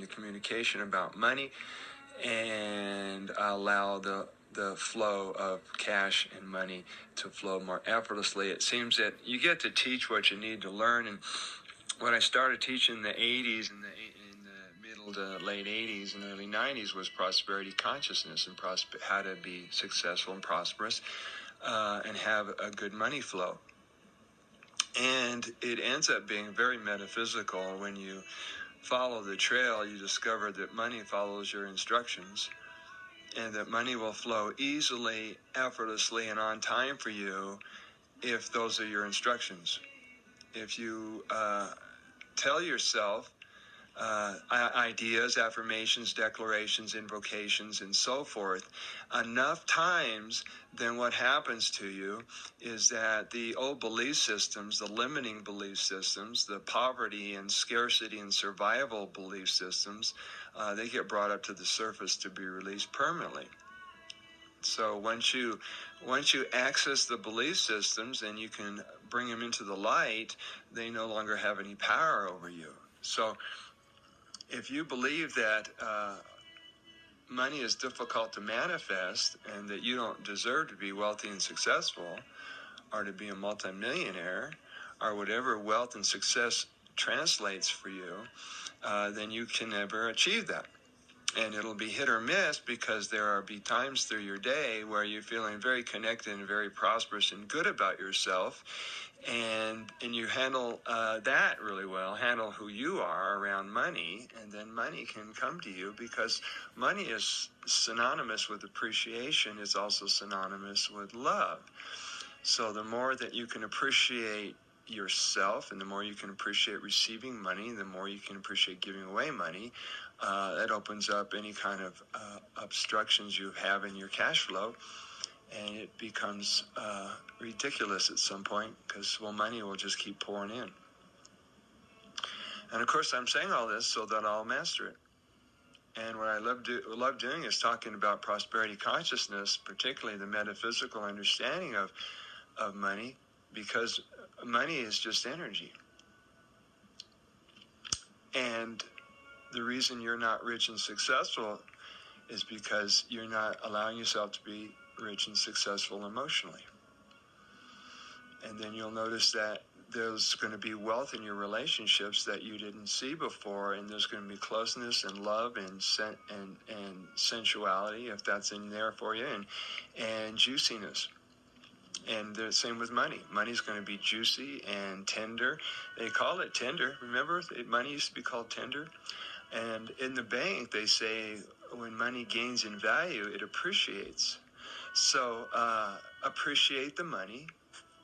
the communication about money and allow the flow of cash and money to flow more effortlessly. It seems that you get to teach what you need to learn. And when I started teaching in the 80s and in the middle to late 80s and early 90s was prosperity consciousness and how to be successful and prosperous and have a good money flow. And it ends up being very metaphysical. When you follow the trail, you discover that money follows your instructions and that money will flow easily, effortlessly, and on time for you if those are your instructions. If you tell yourself ideas, affirmations, declarations, invocations, and so forth enough times, then what happens to you is that the old belief systems, the limiting belief systems, the poverty and scarcity and survival belief systems, they get brought up to the surface to be released permanently. So once you access the belief systems and you can bring them into the light, they no longer have any power over you. So if you believe that money is difficult to manifest and that you don't deserve to be wealthy and successful or to be a multimillionaire or whatever wealth and success translates for you, then you can never achieve that. And it'll be hit or miss because there will be times through your day where you're feeling very connected and very prosperous and good about yourself. And you handle that really well, handle who you are around money, and then money can come to you because money is synonymous with appreciation. It's also synonymous with love. So the more that you can appreciate yourself and the more you can appreciate receiving money, the more you can appreciate giving away money, that opens up any kind of obstructions you have in your cash flow. And it becomes ridiculous at some point because, money will just keep pouring in. And of course, I'm saying all this so that I'll master it. And what I love doing is talking about prosperity consciousness, particularly the metaphysical understanding of money, because money is just energy. And the reason you're not rich and successful is because you're not allowing yourself to be rich and successful emotionally. And then you'll notice that there's going to be wealth in your relationships that you didn't see before, and there's going to be closeness and love and sensuality, if that's in there for you, and juiciness. And the same with money. Money's going to be juicy and tender. They call it tender. Remember, money used to be called tender. And in the bank, they say when money gains in value, it appreciates. So appreciate the money.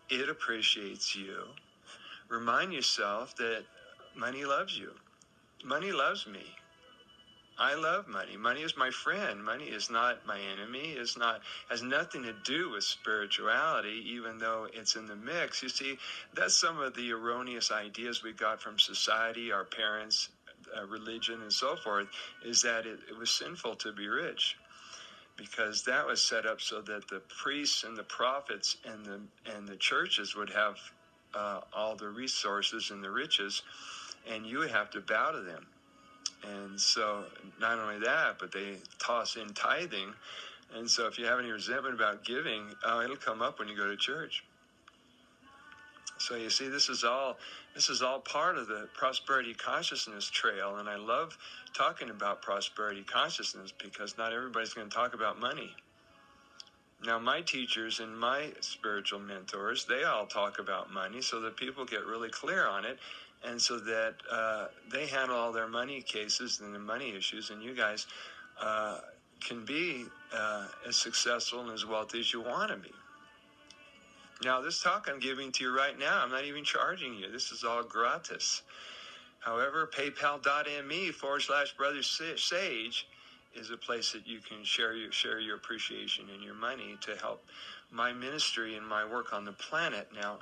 It appreciates you. Remind yourself that money loves you. Money loves me. I love money. Money is my friend. Money is not my enemy. Has nothing to do with spirituality, even though it's in the mix. You see, that's some of the erroneous ideas we got from society, our parents, religion, and so forth, is that it was sinful to be rich. Because that was set up so that the priests and the prophets and the churches would have all the resources and the riches, and you would have to bow to them. And so not only that, but they toss in tithing. And so if you have any resentment about giving, it'll come up when you go to church. So you see, this is all part of the prosperity consciousness trail. And I love talking about prosperity consciousness because not everybody's going to talk about money. Now, my teachers and my spiritual mentors, they all talk about money so that people get really clear on it, and so that they handle all their money cases and the money issues, and you guys can be as successful and as wealthy as you want to be. Now, this talk I'm giving to you right now, I'm not even charging you. This is all gratis. However, paypal.me/Brother Sage is a place that you can share your appreciation and your money to help my ministry and my work on the planet. Now,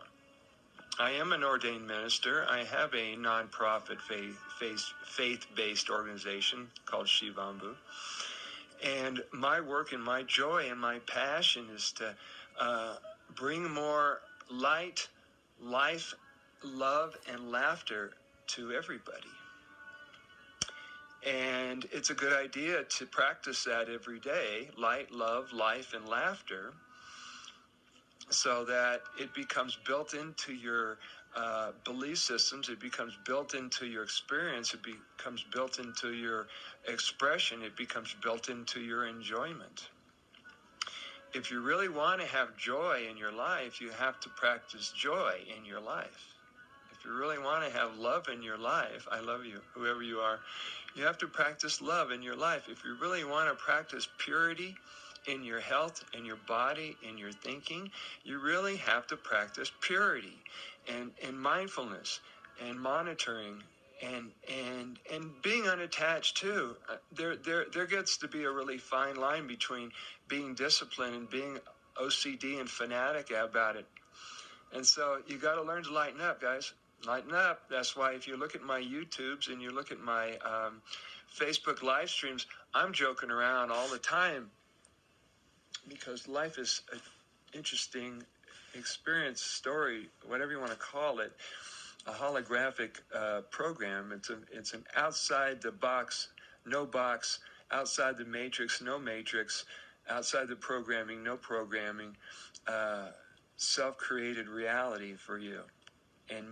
I am an ordained minister. I have a nonprofit faith-based organization called Shivambu. And my work and my joy and my passion is to bring more light, life, love, and laughter to everybody. And it's a good idea to practice that every day: light, love, life, and laughter, so that it becomes built into your belief systems. It becomes built into your experience. It becomes built into your expression. It becomes built into your enjoyment. If you really want to have joy in your life, you have to practice joy in your life. If you really want to have love in your life, I love you, whoever you are, you have to practice love in your life. If you really want to practice purity in your health, in your body, in your thinking, you really have to practice purity and mindfulness and monitoring and being unattached too. There gets to be a really fine line between being disciplined and being OCD and fanatic about it. And so you got to learn to lighten up, guys. Lighten up. That's why if you look at my YouTubes and you look at my Facebook live streams, I'm joking around all the time, because life is an interesting experience, story, whatever you want to call it, a holographic program. It's an outside the box, no box, outside the matrix, no matrix, outside the programming, no programming, self-created reality for you and me.